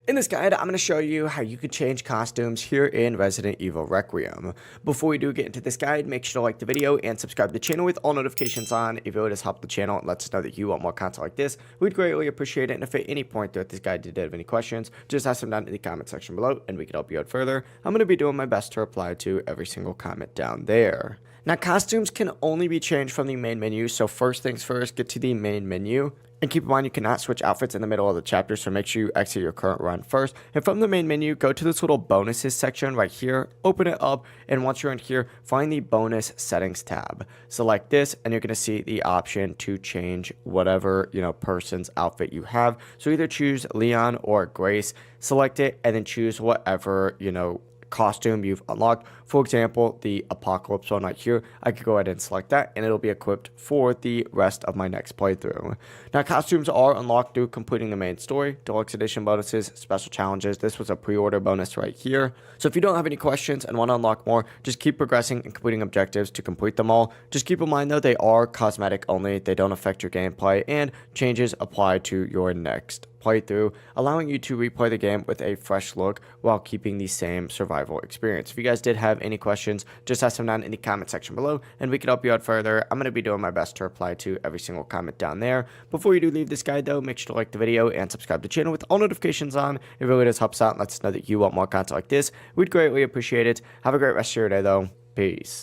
In this guide, I'm going to show you how you can change costumes here in Resident Evil Requiem. Before we do get into this guide, make sure to like the video and subscribe to the channel with all notifications on. If it would just help the channel and lets us know that you want more content like this, we'd greatly appreciate it. And if at any point throughout this guide you did have any questions, just ask them down in the comment section below and we can help you out further. I'm going to be doing my best to reply to every single comment down there. Now, costumes can only be changed from the main menu, so first things first, get to the main menu. And keep in mind, you cannot switch outfits in the middle of the chapter, so make sure you exit your current run first. And from the main menu, go to this little bonuses section right here, open it up, and once you're in here, find the bonus settings tab. Select this, and you're going to see the option to change whatever, person's outfit you have. So either choose Leon or Grace, select it, and then choose whatever, costume you've unlocked. For example, the Apocalypse one right here, I could go ahead and select that and it'll be equipped for the rest of my next playthrough. Now, costumes are unlocked through completing the main story, deluxe edition bonuses, special challenges. This was a pre-order bonus right here. So if you don't have any questions and want to unlock more, just keep progressing and completing objectives to complete them all. Just keep in mind though, they are cosmetic only. They don't affect your gameplay and changes apply to your next playthrough, allowing you to replay the game with a fresh look while keeping the same survival experience. If you guys did have any questions, just ask them down in the comment section below and we can help you out further. I'm going to be doing my best to reply to every single comment down there. Before you do leave this guide though, make sure to like the video and subscribe to the channel with all notifications on. It really does help us out and lets us know that you want more content like this. We'd greatly appreciate it. Have a great rest of your day though. Peace.